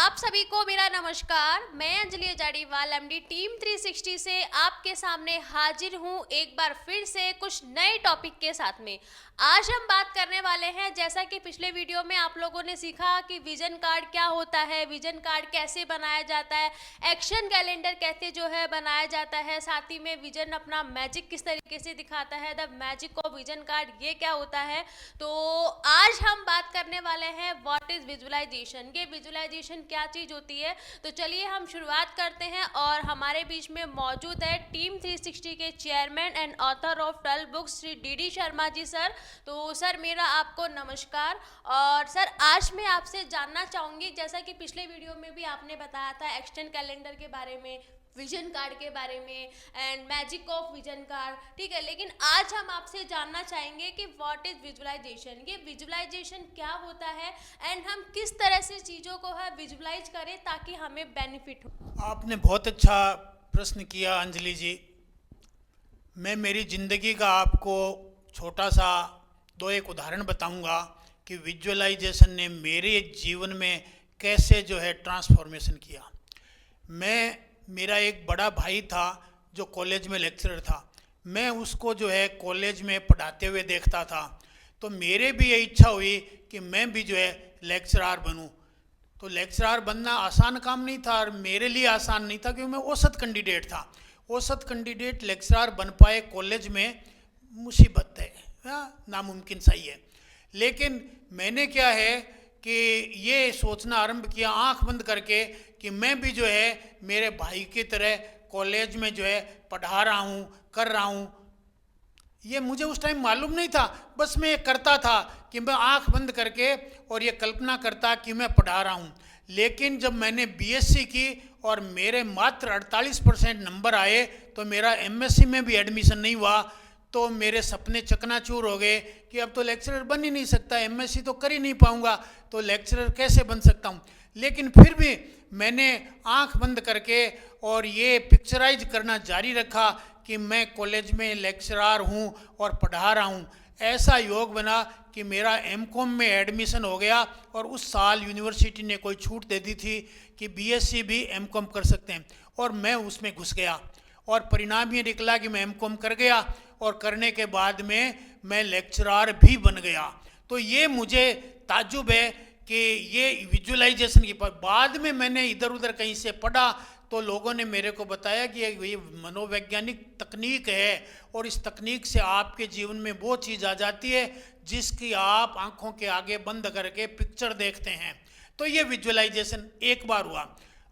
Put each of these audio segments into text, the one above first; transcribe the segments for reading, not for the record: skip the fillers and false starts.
आप सभी को मेरा नमस्कार। मैं अंजलि जाड़ीवाल एमडी टीम 360 से आपके सामने हाजिर हूँ एक बार फिर से कुछ नए टॉपिक के साथ में। आज हम बात करने वाले हैं, जैसा कि पिछले वीडियो में आप लोगों ने सीखा कि विजन कार्ड क्या होता है, विजन कार्ड कैसे बनाया जाता है, एक्शन कैलेंडर कैसे जो है बनाया जाता है, साथ ही में विजन अपना मैजिक किस तरीके से दिखाता है, the magic of vision card ये क्या होता है। तो आज हम बात करने वाले हैं व्हाट इज विजुअलाइजेशन, ये विजुअलाइजेशन क्या चीज़ होती है। तो चलिए हम शुरुआत करते हैं और हमारे बीच में मौजूद है टीम 360 के chairman and author of 12 books Shri D Sharma ji sir. तो सर मेरा आपको नमस्कार। और सर आज मैं आपसे जानना चाहूँगी, जैसा कि पिछले वीडियो में भी आपने बताया था एक्सटेंड कैलेंडर के बारे में, विजन कार्ड के बारे में and magic of vision card, ठीक है, लेकिन आज हम आपसे जानना चाहेंगे कि व्हाट इज विजुअलाइजेशन, ये विजुअलाइजेशन क्या होता है एंड हम किस तरह से चीज़ों को है विजुअलाइज करें ताकि हमें बेनिफिट हो। आपने बहुत अच्छा प्रश्न किया अंजलि जी। मैं मेरी ज़िंदगी का आपको छोटा सा एक उदाहरण बताऊंगा कि विजुअलाइजेशन ने मेरे जीवन में कैसे जो है ट्रांसफॉर्मेशन किया। मेरा एक बड़ा भाई था जो कॉलेज में लेक्चरर था। मैं उसको जो है कॉलेज में पढ़ाते हुए देखता था, तो मेरे भी ये इच्छा हुई कि मैं भी जो है लेक्चरार बनूं। तो लेक्चरार बनना आसान काम नहीं था और मेरे लिए आसान नहीं था क्योंकि मैं औसत कैंडिडेट था। औसत कैंडिडेट लेक्चरार बन पाए कॉलेज में मुसीबत है, नामुमकिन सही है। लेकिन मैंने क्या है कि ये सोचना आरंभ किया आंख बंद करके कि मैं भी जो है मेरे भाई की तरह कॉलेज में जो है पढ़ा रहा हूँ, कर रहा हूँ। ये मुझे उस टाइम मालूम नहीं था, बस मैं ये करता था कि मैं आंख बंद करके और ये कल्पना करता कि मैं पढ़ा रहा हूँ। लेकिन जब मैंने बीएससी की और मेरे मात्र 48% नंबर आए तो मेरा एमएससी में भी एडमिशन नहीं हुआ। तो मेरे सपने चकनाचूर हो गए कि अब तो लेक्चरर बन ही नहीं सकता, एमएससी तो कर ही नहीं पाऊँगा, तो लेक्चरर कैसे बन सकता हूँ। लेकिन फिर भी मैंने आंख बंद करके और ये पिक्चराइज करना जारी रखा कि मैं कॉलेज में लेक्चरार हूँ और पढ़ा रहा हूँ। ऐसा योग बना कि मेरा एमकॉम में एडमिशन हो गया और उस साल यूनिवर्सिटी ने कोई छूट दे दी थी कि बीएससी भी एमकॉम कर सकते हैं, और मैं उसमें घुस गया और परिणाम ये निकला कि मैं एमकॉम कर गया और करने के बाद में मैं लेक्चरार भी बन गया। तो ये मुझे ताज्जुब है कि ये विजुअलाइजेशन की बाद में मैंने इधर उधर कहीं से पढ़ा तो लोगों ने मेरे को बताया कि ये मनोवैज्ञानिक तकनीक है और इस तकनीक से आपके जीवन में वो चीज़ आ जाती है जिसकी आप आंखों के आगे बंद करके पिक्चर देखते हैं। तो ये विजुअलाइजेशन एक बार हुआ।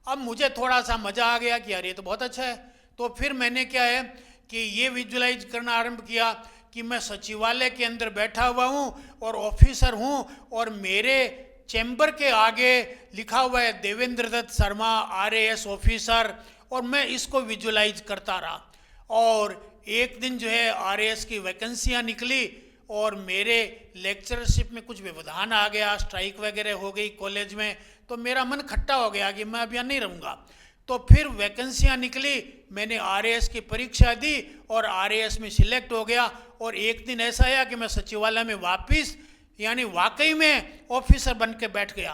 अब मुझे थोड़ा सा मज़ा आ गया कि यार ये तो बहुत अच्छा है। तो फिर मैंने क्या है कि ये विजुअलाइज करना आरंभ किया कि मैं सचिवालय के अंदर बैठा हुआ हूँ और ऑफिसर हूँ और मेरे चैम्बर के आगे लिखा हुआ है देवेंद्र दत्त शर्मा आरएएस ऑफिसर, और मैं इसको विजुअलाइज करता रहा। और एक दिन जो है आरएएस की वैकेंसियाँ निकली और मेरे लेक्चरशिप में कुछ व्यवधान आ गया, स्ट्राइक वगैरह हो गई कॉलेज में, तो मेरा मन खट्टा हो गया कि मैं अब यहाँ नहीं रहूँगा। तो फिर वैकेंसियाँ निकली, मैंने आरएएस की परीक्षा दी और आरएएस में सिलेक्ट हो गया। और एक दिन ऐसा आया कि मैं सचिवालय में वापस यानी वाकई में ऑफिसर बन के बैठ गया।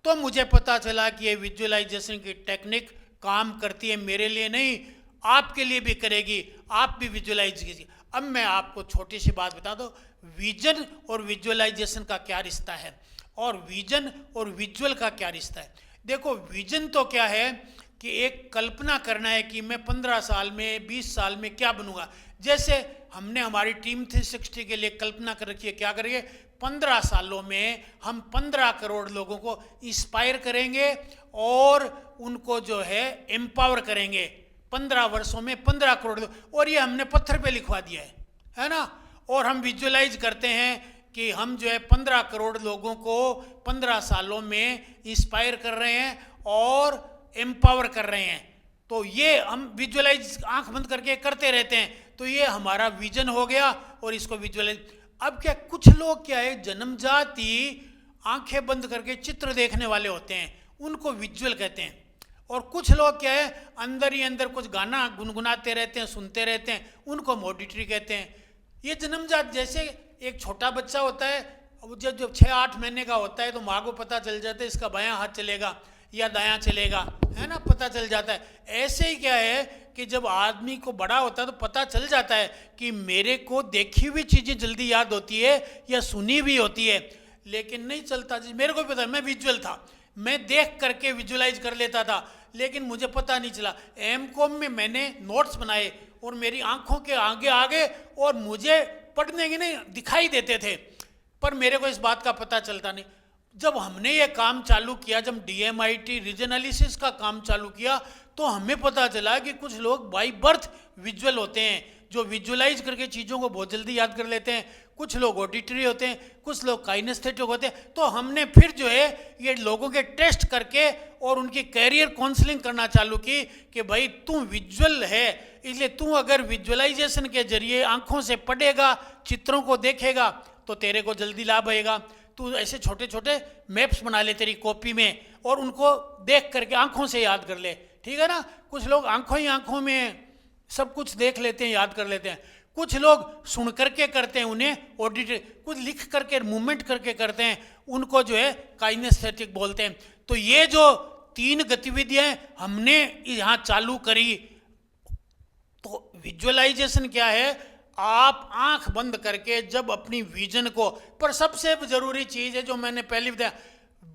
तो मुझे पता चला कि ये विजुअलाइजेशन की टेक्निक काम करती है, मेरे लिए नहीं आपके लिए भी करेगी, आप भी विजुअलाइज कीजिए। अब मैं आपको छोटी सी बात बता दूं, विजन और विजुअलाइजेशन का क्या रिश्ता है और विजन और विजुअल का क्या रिश्ता है। देखो विजन तो क्या है कि एक कल्पना करना है कि मैं 15 साल में 20 साल में क्या बनूंगा। जैसे हमने हमारी टीम 360 के लिए कल्पना कर रखी है, क्या करेंगे 15 सालों में हम 15 करोड़ लोगों को इंस्पायर करेंगे और उनको जो है एम्पावर करेंगे। 15 वर्षों में 15 करोड़, और ये हमने पत्थर पे लिखवा दिया है ना। और हम विजुअलाइज करते हैं कि हम जो है 15 करोड़ लोगों को 15 सालों में इंस्पायर कर रहे हैं और एम्पावर कर रहे हैं। तो ये हम विजुअलाइज आंख बंद करके करते रहते हैं, तो ये हमारा विजन हो गया और इसको विजुअलाइज। अब क्या कुछ लोग क्या है जन्मजात ही आंखें बंद करके चित्र देखने वाले होते हैं, उनको विजुअल कहते हैं। और कुछ लोग क्या है अंदर ही अंदर कुछ गाना गुनगुनाते रहते हैं, सुनते रहते हैं, उनको ऑडिटरी कहते हैं। ये जन्मजात, जैसे एक छोटा बच्चा होता है, जब 6-8 महीने का होता है तो माँ को पता चल जाता है इसका बायां हाथ चलेगा या दायां चलेगा, है ना, पता चल जाता है। ऐसे ही क्या है कि जब आदमी को बड़ा होता है तो पता चल जाता है कि मेरे को देखी हुई चीज़ें जल्दी याद होती है या सुनी भी होती है, लेकिन नहीं चलता। मेरे को भी पता, मैं विजुअल था, मैं देख करके विजुअलाइज कर लेता था, लेकिन मुझे पता नहीं चला। एमकॉम में मैंने नोट्स बनाए और मेरी आंखों के आगे आगे और मुझे पढ़ने के नहीं दिखाई देते थे, पर मेरे को इस बात का पता चलता नहीं। जब हमने ये काम चालू किया, जब DMIT रीजन एनालिसिस का काम चालू किया, तो हमें पता चला कि कुछ लोग बाय बर्थ विजुअल होते हैं, जो विजुअलाइज करके चीज़ों को बहुत जल्दी याद कर लेते हैं। कुछ लोग ऑडिटरी होते हैं, कुछ लोग काइनेस्थेटिक होते हैं। तो हमने फिर जो है ये लोगों के टेस्ट करके और उनकी कैरियर काउंसलिंग करना चालू की कि भाई तू विजुअल है, इसलिए तू अगर विजुअलाइजेशन के जरिए आंखों से पढ़ेगा, चित्रों को देखेगा, तो तेरे को जल्दी लाभ आएगा। तू ऐसे छोटे छोटे मैप्स बना ले तेरी कॉपी में और उनको देख करके आंखों से याद कर ले, ठीक है ना। कुछ लोग आंखों ही आंखों में सब कुछ देख लेते हैं, याद कर लेते हैं। कुछ लोग सुन करके करते हैं, उन्हें ऑडिट, कुछ लिख करके मूवमेंट करके करते हैं, उनको जो है काइनेस्थेटिक बोलते हैं। तो ये जो 3 गतिविधियां हमने यहाँ चालू करी, तो विजुअलाइजेशन क्या है, आप आंख बंद करके जब अपनी विजन को, पर सबसे जरूरी चीज है जो मैंने पहले बताया,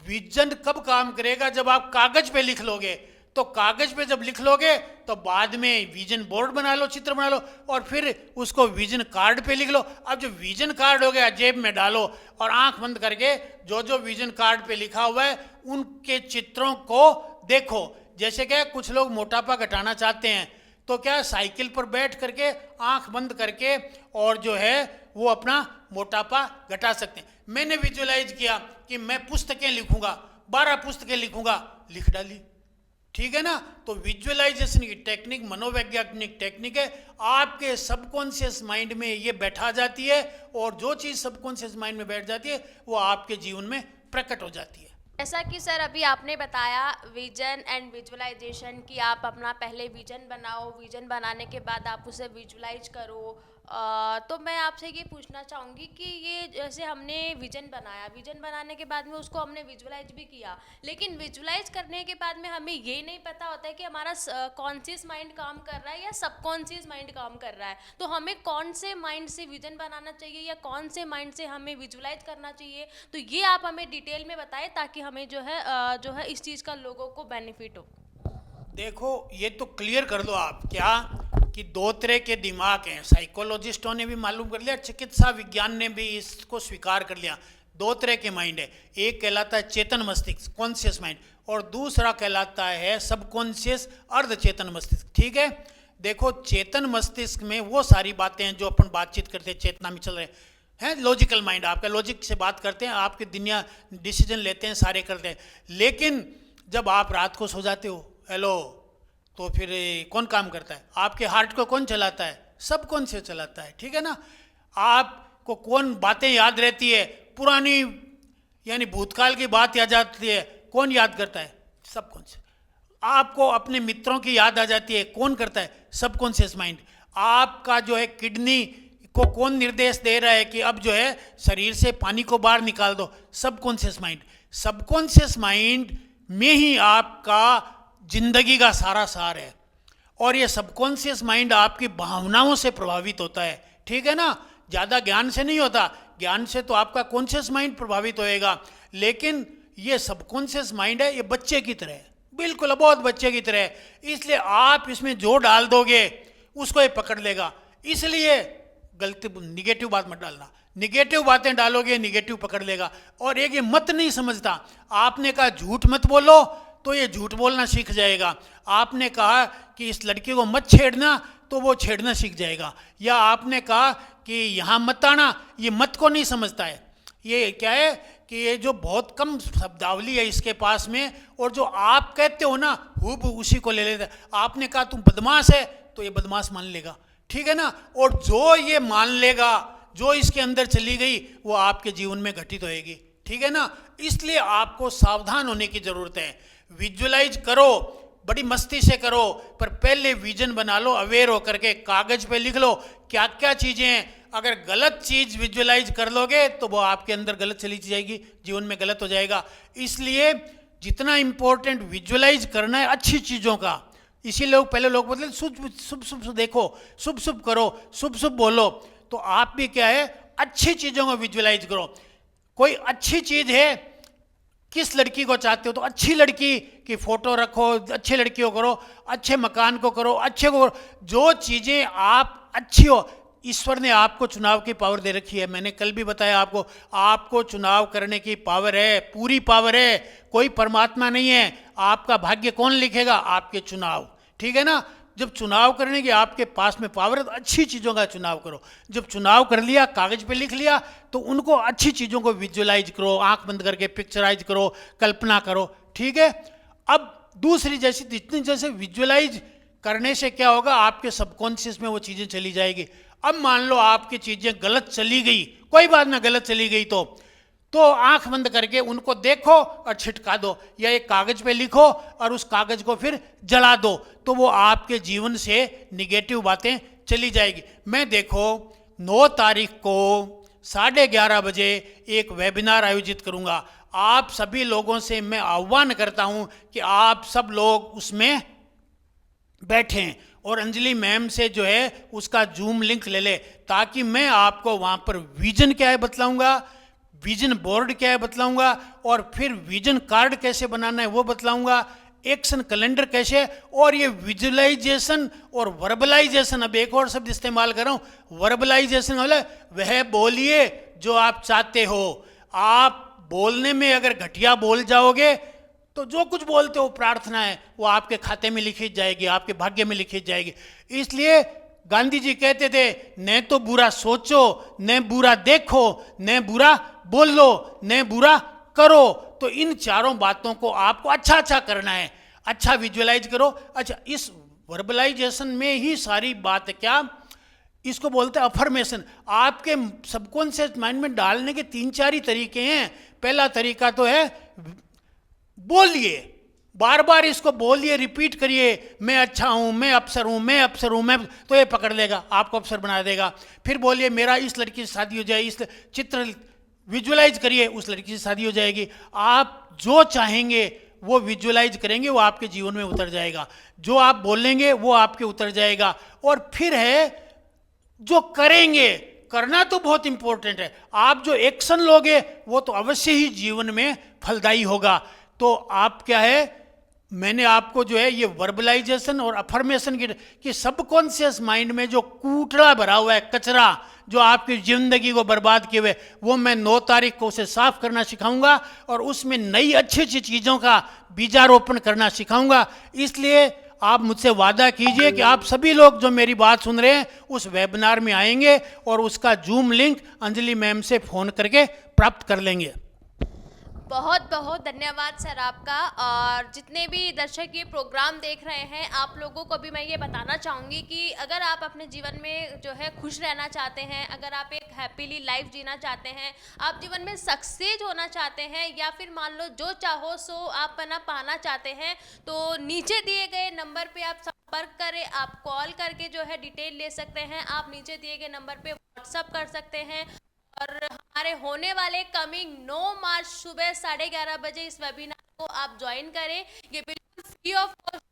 विजन कब काम करेगा, जब आप कागज पे लिख लोगे। तो कागज पे जब लिख लोगे तो बाद में विजन बोर्ड बना लो, चित्र बना लो, और फिर उसको विजन कार्ड पे लिख लो। अब जो विजन कार्ड हो गया जेब में डालो और आंख बंद करके जो जो विजन कार्ड पे लिखा हुआ है उनके चित्रों को देखो। जैसे क्या कुछ लोग मोटापा घटाना चाहते हैं, तो क्या साइकिल पर बैठ करके आंख बंद करके और जो है वो अपना मोटापा घटा सकते हैं। मैंने विजुअलाइज किया कि मैं पुस्तकें लिखूंगा, 12 पुस्तकें लिखूंगा, लिख डाली, ठीक है ना। तो विजुअलाइजेशन की टेक्निक मनोवैज्ञानिक टेक्निक है, आपके सबकॉन्शियस माइंड में ये बैठा जाती है, और जो चीज़ सबकॉन्शियस माइंड में बैठ जाती है वो आपके जीवन में प्रकट हो जाती है। जैसा कि सर अभी आपने बताया विजन एंड विजुअलाइजेशन कि आप अपना पहले विजन बनाओ, विजन बनाने के बाद आप उसे विजुअलाइज करो। तो मैं आपसे ये पूछना चाहूँगी कि ये जैसे हमने विजन बनाया, विजन बनाने के बाद में उसको हमने विजुअलाइज भी किया, लेकिन विजुअलाइज करने के बाद में हमें ये नहीं पता होता है कि हमारा कॉन्शियस माइंड काम कर रहा है या सबकॉन्शियस माइंड काम कर रहा है। तो हमें कौन से माइंड से विजन बनाना चाहिए या कौन से माइंड से हमें विजुअलाइज करना चाहिए, तो ये आप हमें डिटेल में बताएं ताकि हमें जो है इस चीज़ का लोगों को बेनिफिट हो। देखो ये तो क्लियर कर दो आप क्या कि 2 तरह के दिमाग हैं, साइकोलॉजिस्टों ने भी मालूम कर लिया, चिकित्सा विज्ञान ने भी इसको स्वीकार कर लिया। 2 तरह के माइंड है, एक कहलाता है चेतन मस्तिष्क कॉन्शियस माइंड, और दूसरा कहलाता है सबकॉन्शियस अर्ध चेतन मस्तिष्क, ठीक है। देखो चेतन मस्तिष्क में वो सारी बातें हैं जो अपन बातचीत करते हैं, चेतना में चल रहे हैं, लॉजिकल माइंड आपका लॉजिक से बात करते हैं, आपकी दुनिया डिसीजन लेते हैं, सारे करते हैं। लेकिन जब आप रात को सो जाते हो, हेलो, तो फिर कौन काम करता है, आपके हार्ट को कौन चलाता है, सबकॉन्शियस चलाता है, ठीक है ना। आपको कौन बातें याद रहती है, पुरानी यानी भूतकाल की बात याद आती है, कौन याद करता है, सबकॉन्शियस। आपको अपने मित्रों की याद आ जाती है, कौन करता है, सबकॉन्शियस माइंड। आपका जो है किडनी को कौन निर्देश दे रहा है कि अब जो है शरीर से पानी को बाहर निकाल दो, सबकॉन्शियस माइंड। सबकॉन्शियस माइंड में ही आपका जिंदगी का सारा सार है, और ये सबकॉन्शियस माइंड आपकी भावनाओं से प्रभावित होता है, ठीक है ना। ज़्यादा ज्ञान से नहीं होता, ज्ञान से तो आपका कॉन्शियस माइंड प्रभावित होएगा, लेकिन ये सबकॉन्शियस माइंड है, ये बच्चे की तरह है, बिल्कुल बहुत बच्चे की तरह है। इसलिए आप इसमें जो डाल दोगे उसको ये पकड़ लेगा। इसलिए गलती निगेटिव बात मत डालना, निगेटिव बातें डालोगे निगेटिव पकड़ लेगा। और एक ये मत नहीं समझता, आपने कहा झूठ मत बोलो तो ये झूठ बोलना सीख जाएगा, आपने कहा कि इस लड़की को मत छेड़ना तो वो छेड़ना सीख जाएगा, या आपने कहा कि यहाँ मत आना, ये मत को नहीं समझता है। ये क्या है कि ये जो बहुत कम शब्दावली है इसके पास में, और जो आप कहते हो ना हूबहू उसी को ले लेता है। आपने कहा तुम बदमाश है तो ये बदमाश मान लेगा, ठीक है ना। और जो ये मान लेगा, जो इसके अंदर चली गई वो आपके जीवन में घटित होएगी, ठीक है ना। इसलिए आपको सावधान होने की जरूरत है। विजुअलाइज करो, बड़ी मस्ती से करो, पर पहले विजन बना लो, अवेयर होकर के कागज पे लिख लो क्या क्या चीजें हैं। अगर गलत चीज विजुअलाइज कर लोगे तो वो आपके अंदर गलत चली जाएगी, जीवन में गलत हो जाएगा। इसलिए जितना इम्पोर्टेंट विजुअलाइज करना है अच्छी चीज़ों का, इसीलिए पहले लोग बोलते शुभ शुभ शुभ देखो, शुभ शुभ करो, शुभ शुभ बोलो। तो आप भी क्या है, अच्छी चीज़ों को विजुअलाइज करो। कोई अच्छी चीज़ है, किस लड़की को चाहते हो तो अच्छी लड़की की फोटो रखो, अच्छे लड़कियों को करो, अच्छे मकान को करो, अच्छे को करो। जो चीज़ें आप अच्छी हो, ईश्वर ने आपको चुनाव की पावर दे रखी है। मैंने कल भी बताया आपको चुनाव करने की पावर है, पूरी पावर है। कोई परमात्मा नहीं है। आपका भाग्य कौन लिखेगा? आपके चुनाव, ठीक है ना। जब चुनाव करने की आपके पास में पावर है तो अच्छी चीज़ों का चुनाव करो। जब चुनाव कर लिया, कागज पे लिख लिया, तो उनको अच्छी चीज़ों को विजुअलाइज करो, आंख बंद करके पिक्चराइज करो, कल्पना करो, ठीक है। अब दूसरी जैसे विजुअलाइज करने से क्या होगा, आपके सबकॉन्शियस में वो चीज़ें चली जाएगी। अब मान लो आपकी चीज़ें गलत चली गई, कोई बात ना, गलत चली गई तो आंख बंद करके उनको देखो और छिटका दो, या एक कागज पे लिखो और उस कागज को फिर जला दो, तो वो आपके जीवन से निगेटिव बातें चली जाएगी। मैं देखो 9 तारीख को 11:30 बजे एक वेबिनार आयोजित करूंगा। आप सभी लोगों से मैं आह्वान करता हूं कि आप सब लोग उसमें बैठें और अंजलि मैम से जो है उसका जूम लिंक ले ले, ताकि मैं आपको वहाँ पर विजन क्या है बतलाऊंगा, विजन बोर्ड क्या है बतलाऊंगा, और फिर विजन कार्ड कैसे बनाना है वो बतलाऊंगा, एक्शन कैलेंडर कैसे, और ये विजुअलाइजेशन और वर्बलाइजेशन। अब एक और शब्द इस्तेमाल कर रहा हूँ, वर्बलाइजेशन वाला, वह बोलिए जो आप चाहते हो। आप बोलने में अगर घटिया बोल जाओगे तो जो कुछ बोलते हो प्रार्थना है वो आपके खाते में लिखी जाएगी, आपके भाग्य में लिखी जाएगी। इसलिए गांधी जी कहते थे, न तो बुरा सोचो, न बुरा देखो, न बुरा बोलो, न बुरा करो। तो इन चारों बातों को आपको अच्छा करना है, अच्छा विजुअलाइज करो। अच्छा, इस वर्बलाइजेशन में ही सारी बात है। क्या इसको बोलते हैं? अफर्मेशन। आपके सबकॉन्शियस माइंड में डालने के 3-4 ही तरीके हैं। पहला तरीका तो है बोलिए, बार बार इसको बोलिए, रिपीट करिए, मैं अच्छा हूँ, मैं अफसर हूँ, मैं अफसर हूँ, मैं, तो ये पकड़ लेगा, आपको अफसर बना देगा। फिर बोलिए मेरा इस लड़की से शादी हो जाए, इस चित्र विजुअलाइज करिए, उस लड़की से शादी हो जाएगी। आप जो चाहेंगे वो विजुअलाइज करेंगे, वो आपके जीवन में उतर जाएगा। जो आप बोलेंगे वो आपके उतर जाएगा। और फिर है जो करेंगे, करना तो बहुत इंपॉर्टेंट है। आप जो एक्शन लोगे वो तो अवश्य ही जीवन में फलदायी होगा। तो आप क्या है, मैंने आपको जो है ये वर्बलाइजेशन और अफर्मेशन की सबकॉन्शियस माइंड में जो कूटड़ा भरा हुआ है, कचरा जो आपकी जिंदगी को बर्बाद किए हुए, वो मैं 9 तारीख को उसे साफ करना सिखाऊंगा और उसमें नई अच्छी अच्छी चीज़ों का बीजारोपण करना सिखाऊंगा। इसलिए आप मुझसे वादा कीजिए कि आप सभी लोग जो मेरी बात सुन रहे हैं उस वेबिनार में आएंगे और उसका जूम लिंक अंजलि मैम से फ़ोन करके प्राप्त कर लेंगे। बहुत बहुत धन्यवाद सर आपका। और जितने भी दर्शक ये प्रोग्राम देख रहे हैं, आप लोगों को भी मैं ये बताना चाहूँगी कि अगर आप अपने जीवन में जो है खुश रहना चाहते हैं, अगर आप एक हैप्पीली लाइफ जीना चाहते हैं, आप जीवन में सक्सेस होना चाहते हैं, या फिर मान लो जो चाहो सो आप पाना चाहते हैं, तो नीचे दिए गए नंबर पे आप संपर्क करें। आप कॉल करके जो है डिटेल ले सकते हैं, आप नीचे दिए गए नंबर पे व्हाट्सअप कर सकते हैं। और हमारे होने वाले कमिंग 9 मार्च सुबह 11:30 बजे इस वेबिनार को आप ज्वाइन करें। ये बिल्कुल फ्री ऑफ कॉस्ट,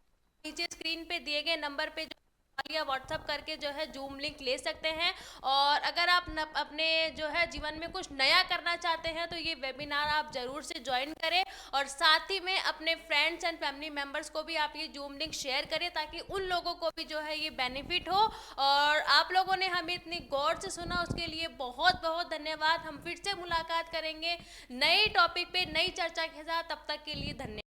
नीचे स्क्रीन पे दिए गए नंबर पे जो या व्हाट्सअप करके जो है जूम लिंक ले सकते हैं। और अगर आप अपने जो है जीवन में कुछ नया करना चाहते हैं तो ये वेबिनार आप ज़रूर से ज्वाइन करें, और साथ ही में अपने फ्रेंड्स एंड फैमिली मेम्बर्स को भी आप ये जूम लिंक शेयर करें, ताकि उन लोगों को भी जो है ये बेनिफिट हो। और आप लोगों ने हमें इतनी गौर से सुना, उसके लिए बहुत बहुत धन्यवाद। हम फिर से मुलाकात करेंगे नए टॉपिक पे, नई चर्चा के साथ। तब तक के लिए धन्यवाद।